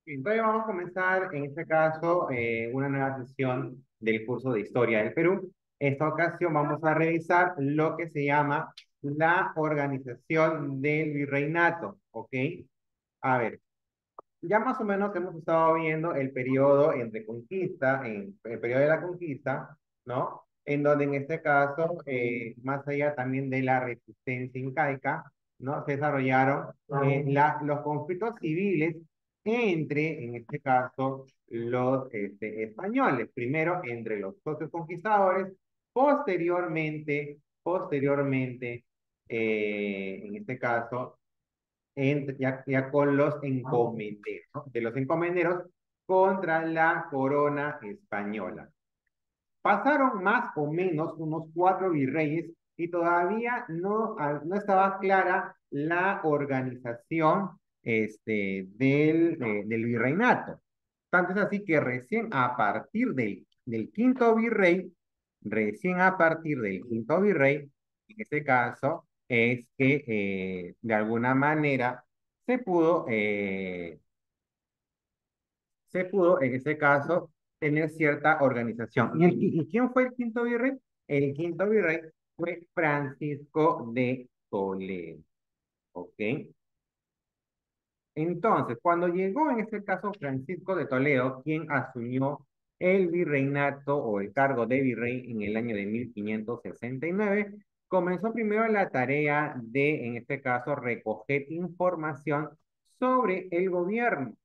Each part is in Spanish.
Entonces vamos a comenzar, en este caso, una nueva sesión del curso de Historia del Perú. Esta ocasión vamos a revisar lo que se llama la organización del virreinato, ¿ok? A ver, ya más o menos hemos estado viendo el periodo entre conquista, en el periodo de la conquista, ¿no? En donde en este caso, más allá también de la resistencia incaica, ¿no? Se desarrollaron los conflictos civiles entre, en este caso, los españoles. Primero entre los socios conquistadores, posteriormente, en este caso, ya con los encomenderos, ¿no? De los encomenderos contra la corona española. Pasaron más o menos unos cuatro virreyes y todavía no estaba clara la organización del virreinato. Tanto es así que recién a partir del quinto virrey, recién a partir del quinto virrey, en este caso, es que de alguna manera se pudo, eh, se pudo, en este caso, tener cierta organización. ¿Y quién fue el quinto virrey? El quinto virrey fue Francisco de Toledo, ¿ok? Entonces, cuando llegó en este caso Francisco de Toledo, quien asumió el virreinato o el cargo de virrey en el año de 1569, comenzó primero la tarea de, en este caso, recoger información sobre el gobierno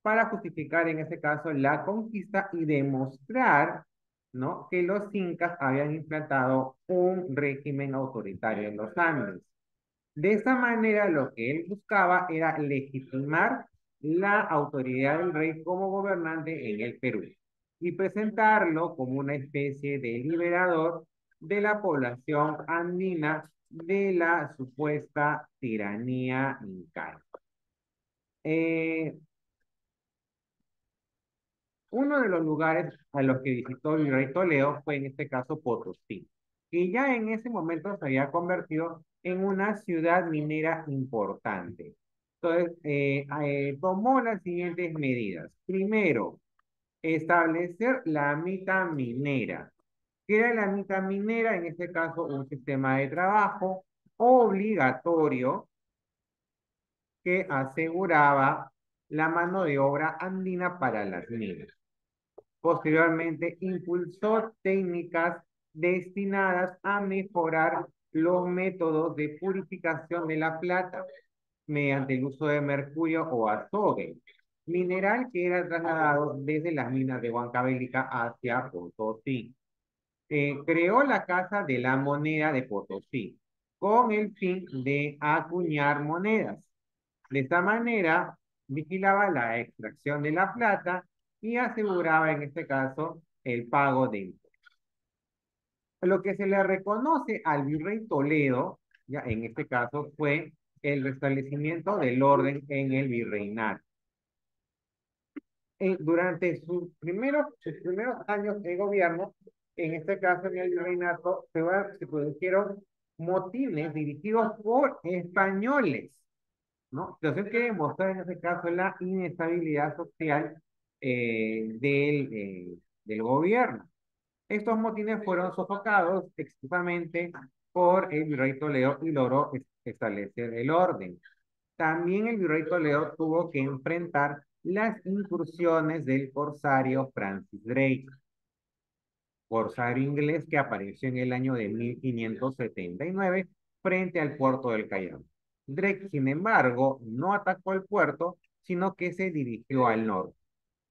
para justificar en este caso la conquista y demostrar, ¿no? Que los incas habían implantado un régimen autoritario en los Andes. De esta manera, lo que él buscaba era legitimar la autoridad del rey como gobernante en el Perú y presentarlo como una especie de liberador de la población andina de la supuesta tiranía incaica. Eh, Uno de los lugares a los que visitó el virrey Toledo fue en este caso Potosí, que ya en ese momento se había convertido en una ciudad minera importante. Entonces, tomó las siguientes medidas. Primero, establecer la mita minera. ¿Qué era la mita minera? En este caso, un sistema de trabajo obligatorio que aseguraba la mano de obra andina para las minas. Posteriormente, impulsó técnicas destinadas a mejorar los métodos de purificación de la plata mediante el uso de mercurio o azogue, mineral que era trasladado desde las minas de Huancavelica hacia Potosí. Creó la Casa de la Moneda de Potosí con el fin de acuñar monedas. De esta manera, vigilaba la extracción de la plata y aseguraba en este caso el pago de impuestos. Lo que se le reconoce al virrey Toledo, ya en este caso, fue el restablecimiento del orden en el virreinato. Durante sus primeros años de gobierno, en este caso en el virreinato, se produjeron motines dirigidos por españoles, ¿no? Entonces, que demostrar en este caso la inestabilidad social del gobierno. Estos motines fueron sofocados exclusivamente por el virrey Toledo y logró establecer el orden. También el virrey Toledo tuvo que enfrentar las incursiones del corsario Francis Drake, corsario inglés que apareció en el año de 1579 frente al puerto del Callao. Drake, sin embargo, no atacó el puerto, sino que se dirigió al norte.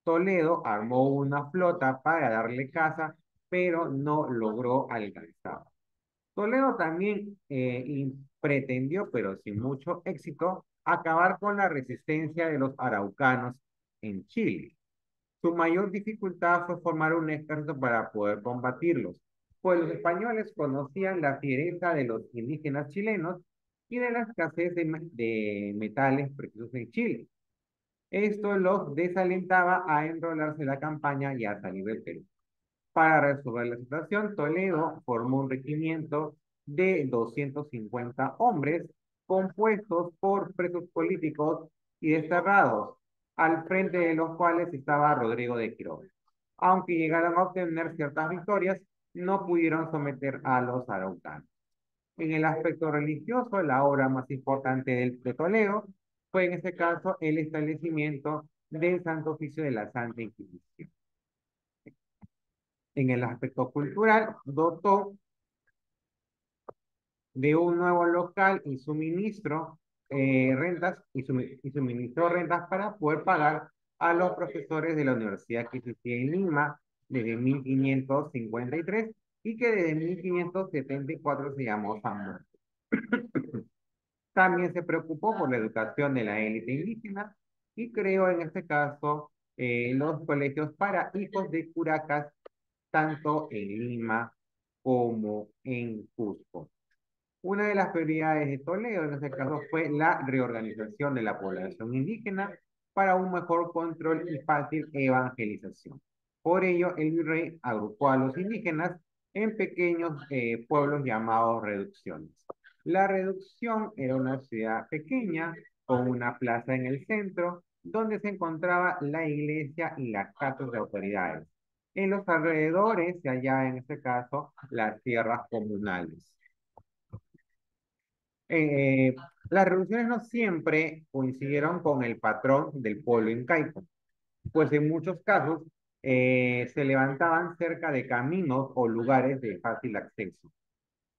Toledo armó una flota para darle caza, pero no logró alcanzar. Toledo también pretendió, pero sin mucho éxito, acabar con la resistencia de los araucanos en Chile. Su mayor dificultad fue formar un ejército para poder combatirlos, pues los españoles conocían la fiereza de los indígenas chilenos y de la escasez de metales preciosos en Chile. Esto los desalentaba a enrolarse en la campaña y a salir del Perú. Para resolver la situación, Toledo formó un regimiento de 250 hombres compuestos por presos políticos y desterrados. al frente de los cuales estaba Rodrigo de Quiroga. Aunque llegaron a obtener ciertas victorias, no pudieron someter a los araucanos. En el aspecto religioso, la obra más importante de Toledo fue en este caso el establecimiento del Santo Oficio de la Santa Inquisición. En el aspecto cultural, dotó de un nuevo local y suministro rentas y suministró rentas para poder pagar a los profesores de la universidad que existía en Lima desde 1553 y que desde 1574 se llamó San Marcos. También se preocupó por la educación de la élite indígena y creó en este caso los colegios para hijos de curacas, tanto en Lima como en Cusco. Una de las prioridades de Toledo en este caso fue la reorganización de la población indígena para un mejor control y fácil evangelización. Por ello, el virrey agrupó a los indígenas en pequeños pueblos llamados reducciones. La reducción era una ciudad pequeña con una plaza en el centro donde se encontraba la iglesia y las casas de autoridades. En los alrededores se hallaba en este caso las tierras comunales. Eh, las revoluciones no siempre coincidieron con el patrón del pueblo incaico, pues en muchos casos se levantaban cerca de caminos o lugares de fácil acceso.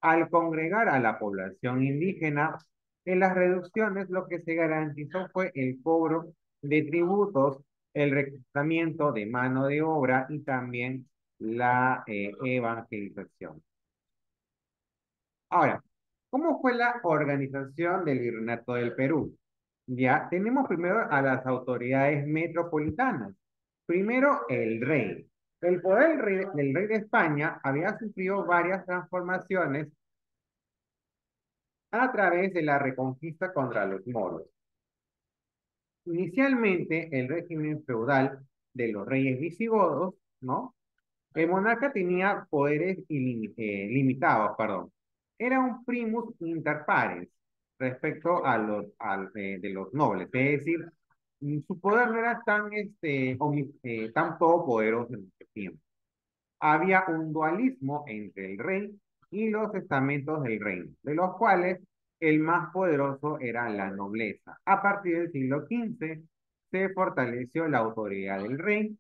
Al congregar a la población indígena, en las reducciones lo que se garantizó fue el cobro de tributos, el reclutamiento de mano de obra y también la evangelización. Ahora, ¿cómo fue la organización del Virreinato del Perú? Ya, tenemos primero a las autoridades metropolitanas. Primero, el rey. El poder del rey de España había sufrido varias transformaciones a través de la reconquista contra los moros. Inicialmente, el régimen feudal de los reyes visigodos, ¿no? El monarca tenía poderes limitados, perdón. Era un primus inter pares respecto a de los nobles. Es decir, su poder no era tan, tan todopoderoso en ese tiempo. Había un dualismo entre el rey y los estamentos del reino, de los cuales el más poderoso era la nobleza. A partir del siglo XV se fortaleció la autoridad del rey,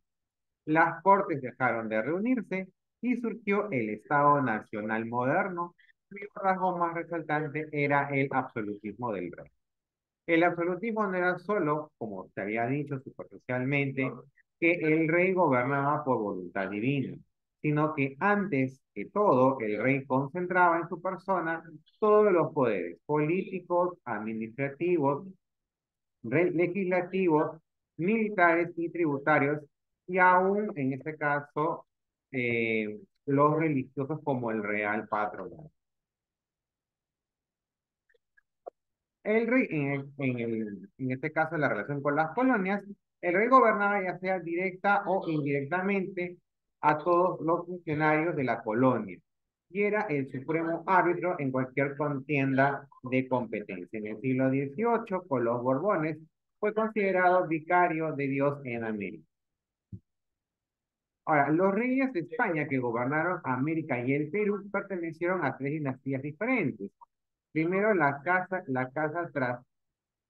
las cortes dejaron de reunirse y surgió el Estado Nacional moderno, cuyo rasgo más resaltante era el absolutismo del rey. El absolutismo no era solo, como se había dicho superficialmente, que el rey gobernaba por voluntad divina, sino que antes que todo, el rey concentraba en su persona todos los poderes políticos, administrativos, legislativos, militares y tributarios, y aún en este caso los religiosos como el real patronato. El rey, en este caso, en la relación con las colonias, el rey gobernaba ya sea directa o indirectamente a todos los funcionarios de la colonia y era el supremo árbitro en cualquier contienda de competencia. En el siglo XVIII, con los Borbones, fue considerado vicario de Dios en América. Ahora, los reyes de España que gobernaron América y el Perú pertenecieron a tres dinastías diferentes. Primero, la casa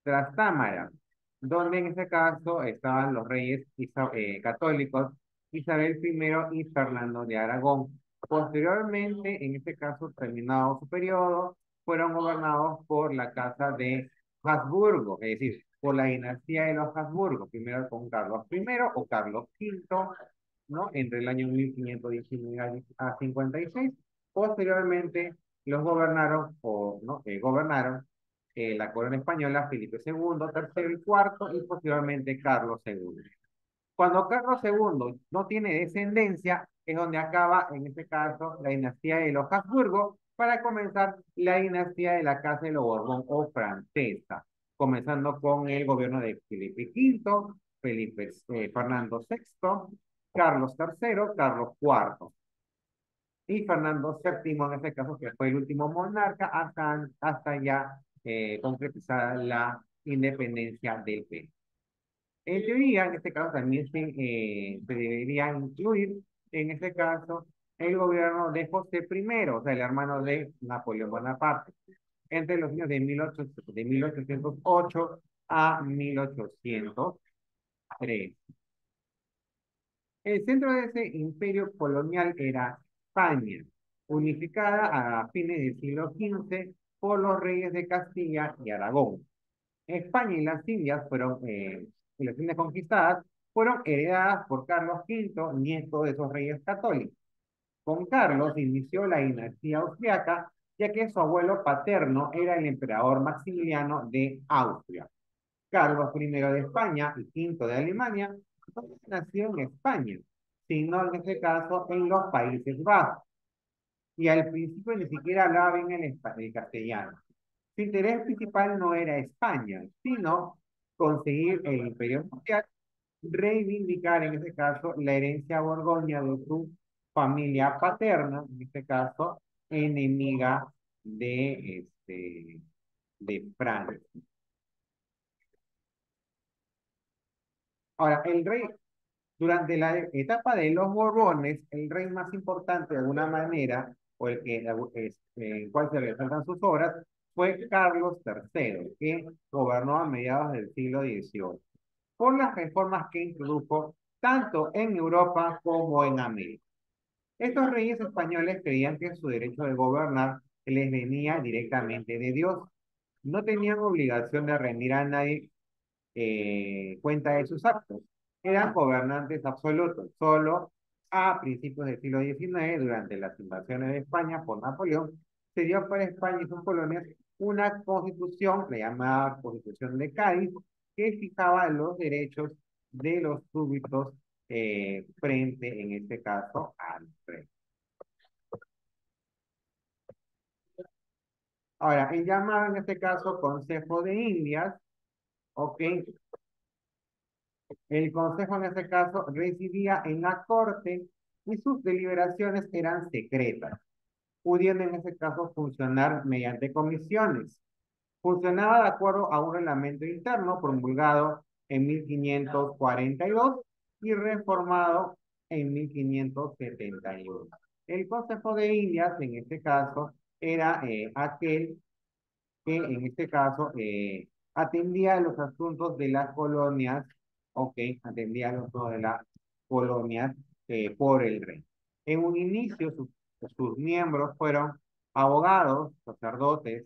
Trastámara, donde en este caso estaban los reyes católicos Isabel I y Fernando de Aragón. Posteriormente, en este caso, terminado su periodo, fueron gobernados por la casa de Habsburgo, es decir, por la dinastía de los Habsburgo, primero con Carlos I o Carlos V, ¿no? Entre el año 1519 a 56. Posteriormente, los gobernaron, ¿no? Gobernaron la corona española, Felipe II, tercero y cuarto, y posteriormente Carlos II. Cuando Carlos II no tiene descendencia, es donde acaba, en este caso, la dinastía de los Habsburgo, para comenzar la dinastía de la Casa de los Borbón o francesa, comenzando con el gobierno de Felipe V, Fernando VI, Carlos III, Carlos IV y Fernando VII, en este caso, que fue el último monarca hasta ya concretizada la independencia del Perú. En teoría, en este caso también se debería incluir, en este caso, el gobierno de José I, o sea, el hermano de Napoleón Bonaparte, entre los años de 1808 a 1803. El centro de ese imperio colonial era España, unificada a fines del siglo XV por los reyes de Castilla y Aragón. España y las Indias conquistadas fueron heredadas por Carlos V, nieto de esos reyes católicos. Con Carlos inició la dinastía austriaca, ya que su abuelo paterno era el emperador Maximiliano de Austria. Carlos I de España y V de Alemania no nació en España, sino en este caso en los Países Bajos. Y al principio ni siquiera hablaba bien el castellano. Su interés principal no era España, sino conseguir el imperio mundial, reivindicar en este caso la herencia borgoña de su familia paterna, en este caso enemiga de Francia. Ahora, durante la etapa de los Borbones, el rey más importante de alguna manera, o el cual se resaltan sus obras, fue Carlos III, que gobernó a mediados del siglo XVIII, por las reformas que introdujo tanto en Europa como en América. Estos reyes españoles creían que su derecho de gobernar les venía directamente de Dios. No tenían obligación de rendir a nadie cuenta de sus actos. Eran gobernantes absolutos. Solo a principios del siglo XIX, durante las invasiones de España por Napoleón, se dio para España y sus colonias una constitución, la llamada Constitución de Cádiz, que fijaba los derechos de los súbditos frente, en este caso, al rey. Ahora, el llamado en este caso Consejo de Indias, ok, el consejo en este caso residía en la corte y sus deliberaciones eran secretas, pudiendo en este caso funcionar mediante comisiones. Funcionaba de acuerdo a un reglamento interno promulgado en 1542 y reformado en 1571. El Consejo de Indias, en este caso, era aquel que en este caso atendía los asuntos de las colonias, ok, atendía los asuntos de las colonias por el rey. En un inicio, sus miembros fueron abogados, sacerdotes,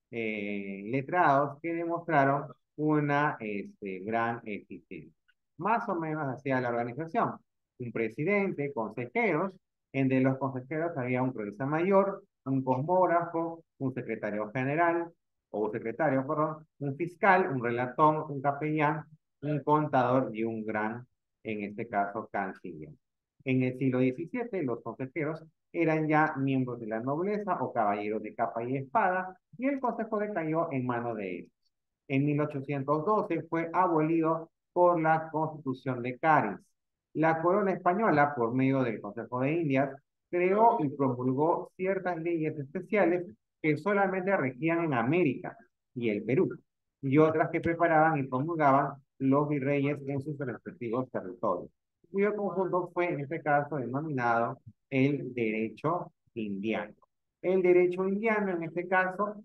letrados, que demostraron una gran eficiencia. Más o menos hacía la organización. Un presidente, consejeros, entre los consejeros había un cronista mayor, un cosmógrafo, un secretario general, o un secretario, perdón, un fiscal, un relator, un capellán, un contador y un gran, en este caso, canciller. En el siglo XVII, los consejeros eran ya miembros de la nobleza o caballeros de capa y espada, y el consejo decayó en manos de ellos. En 1812 fue abolido por la Constitución de Cádiz. La corona española, por medio del Consejo de Indias, creó y promulgó ciertas leyes especiales que solamente regían en América y el Perú, y otras que preparaban y promulgaban los virreyes en sus respectivos territorios, cuyo conjunto fue en este caso denominado el derecho indiano. El derecho indiano en este caso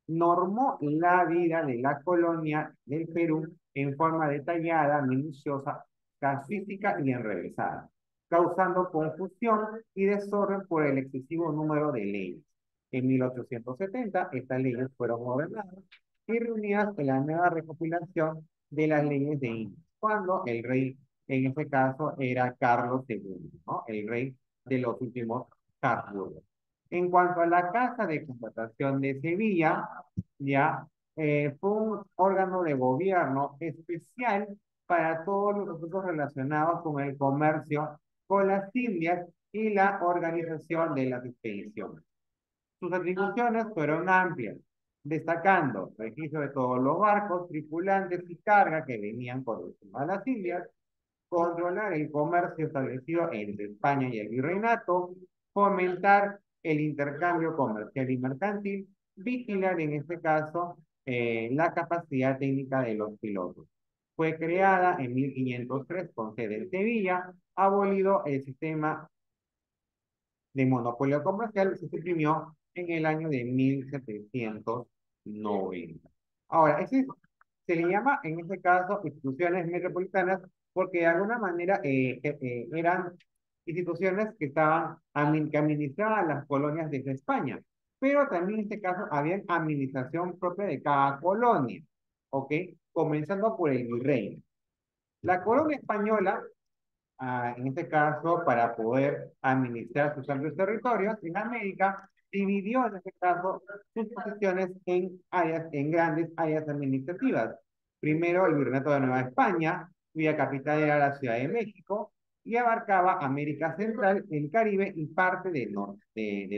normó la vida de la colonia del Perú en forma detallada, minuciosa, casística y enrevesada, causando confusión y desorden por el excesivo número de leyes. En 1870, estas leyes fueron ordenadas y reunidas en la nueva recopilación de las leyes de Indias, cuando el rey, en este caso, era Carlos II, ¿no? El rey de los últimos Habsburgo. En cuanto a la Casa de Contratación de Sevilla, ya fue un órgano de gobierno especial para todos los asuntos relacionados con el comercio con las Indias y la organización de las expediciones. Sus atribuciones fueron amplias, destacando registro de todos los barcos, tripulantes y carga que venían por encima de las Indias, controlar el comercio establecido entre España y el virreinato, fomentar el intercambio comercial y mercantil, vigilar en este caso la capacidad técnica de los pilotos. Fue creada en 1503 con sede en Sevilla, abolido el sistema de monopolio comercial, se suprimió en el año de 1790. Ahora, se le llama en este caso instituciones metropolitanas porque de alguna manera eran instituciones que que administraban las colonias desde España, pero también en este caso había administración propia de cada colonia, ¿ok? Comenzando por el virrey. La colonia española, en este caso, para poder administrar sus amplios territorios en América, dividió en este caso sus posiciones en áreas, en grandes áreas administrativas. Primero, el Virreinato de Nueva España, cuya capital era la Ciudad de México, y abarcaba América Central, el Caribe y parte de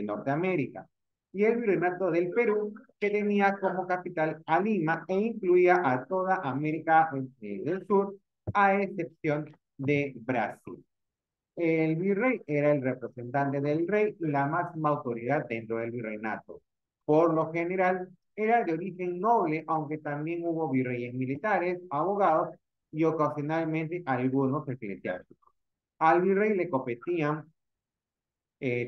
Norteamérica. Y el Virreinato del Perú, que tenía como capital a Lima e incluía a toda América del Sur, a excepción de Brasil. El virrey era el representante del rey y la máxima autoridad dentro del virreinato. Por lo general, era de origen noble, aunque también hubo virreyes militares, abogados y ocasionalmente algunos eclesiásticos. Al virrey le competían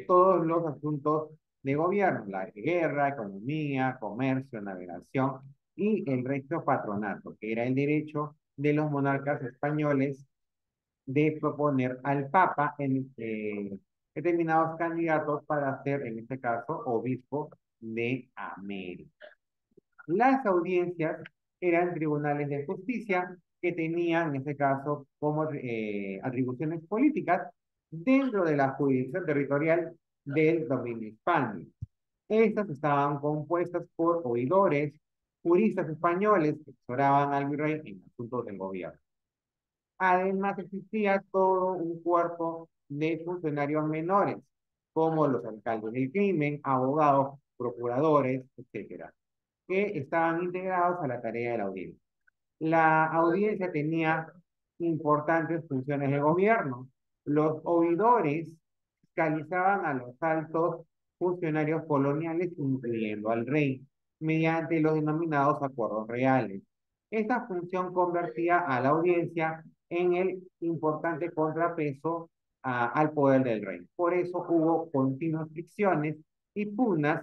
todos los asuntos de gobierno, la guerra, economía, comercio, navegación y el regio patronato, que era el derecho de los monarcas españoles de proponer al Papa en determinados candidatos para ser, en este caso, obispo de América. Las audiencias eran tribunales de justicia que tenían, en este caso, como atribuciones políticas dentro de la jurisdicción territorial del dominio hispánico. Estas estaban compuestas por oidores, juristas españoles que asesoraban al virrey en asuntos del gobierno. Además, existía todo un cuerpo de funcionarios menores, como los alcaldes del crimen, abogados, procuradores, etcétera, que estaban integrados a la tarea de la audiencia. La audiencia tenía importantes funciones de gobierno. Los oidores fiscalizaban a los altos funcionarios coloniales, incluyendo al rey, mediante los denominados acuerdos reales. Esta función convertía a la audiencia en el importante contrapeso al poder del rey. Por eso hubo continuas fricciones y pugnas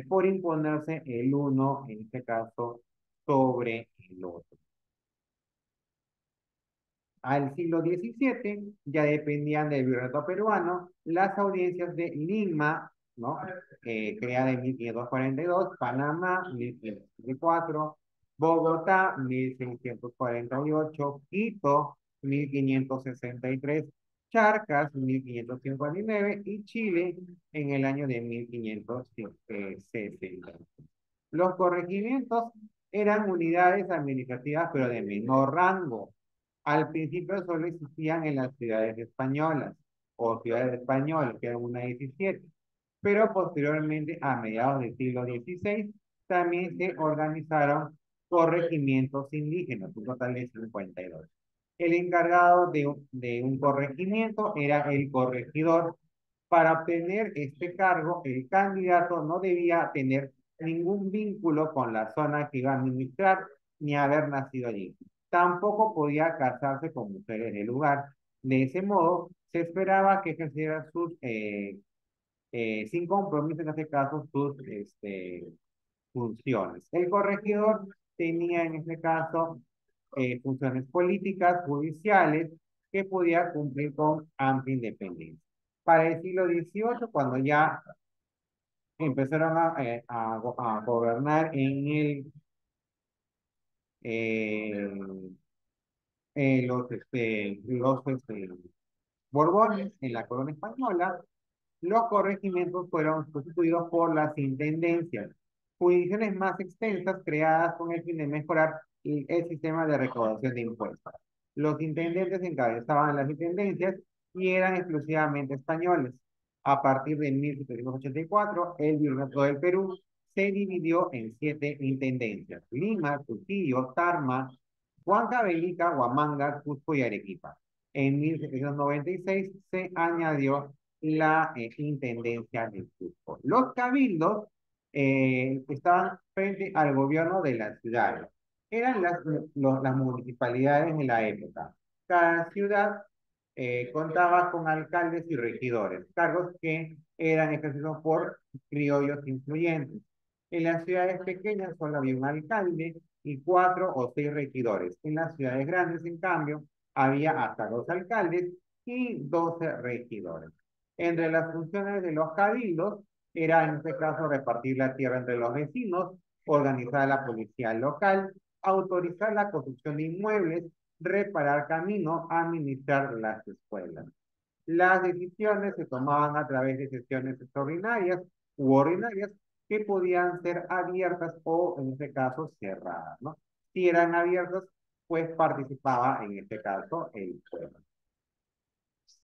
por imponerse el uno, en este caso, sobre el otro. Al siglo XVII ya dependían del virreinato peruano las audiencias de Lima, ¿no? Creada en 1542, Panamá, 1564, Bogotá, 1648, Quito, 1563, Charcas, 1559 y Chile en el año de 1560. Los corregimientos eran unidades administrativas, pero de menor rango. Al principio solo existían en las ciudades españolas o ciudades españolas, que eran una 17, pero posteriormente, a mediados del siglo XVI, también se organizaron corregimientos indígenas, un total de 52. El encargado de un corregimiento era el corregidor. Para obtener este cargo, el candidato no debía tener ningún vínculo con la zona que iba a administrar ni haber nacido allí. Tampoco podía casarse con mujeres del lugar. De ese modo, se esperaba que ejerciera sin compromiso en este caso, sus funciones. El corregidor tenía en este caso funciones políticas, judiciales, que podía cumplir con amplia independencia. Para el siglo XVIII, cuando ya empezaron a gobernar eh, los Borbones en la corona española, los corregimientos fueron sustituidos por las intendencias, jurisdicciones más extensas creadas con el fin de mejorar el sistema de recaudación de impuestos. Los intendentes encabezaban las intendencias y eran exclusivamente españoles. A partir de 1784, el Virreinato del Perú se dividió en 7 intendencias: Lima, Trujillo, Tarma, Huancavelica, Huamanga, Cusco y Arequipa. En 1796 se añadió la intendencia de Cusco. Los cabildos estaban frente al gobierno de la ciudad. eran las municipalidades de la época. Cada ciudad contaba con alcaldes y regidores, cargos que eran ejercidos por criollos influyentes. En las ciudades pequeñas solo había un alcalde y 4 o 6 regidores. En las ciudades grandes, en cambio, había hasta 2 alcaldes y 12 regidores. Entre las funciones de los cabildos era en este caso repartir la tierra entre los vecinos, organizar la policía local, autorizar la construcción de inmuebles, reparar caminos, administrar las escuelas. Las decisiones se tomaban a través de sesiones extraordinarias u ordinarias que podían ser abiertas o, en este caso, cerradas, ¿no? Si eran abiertas, pues participaba, en este caso, el pueblo.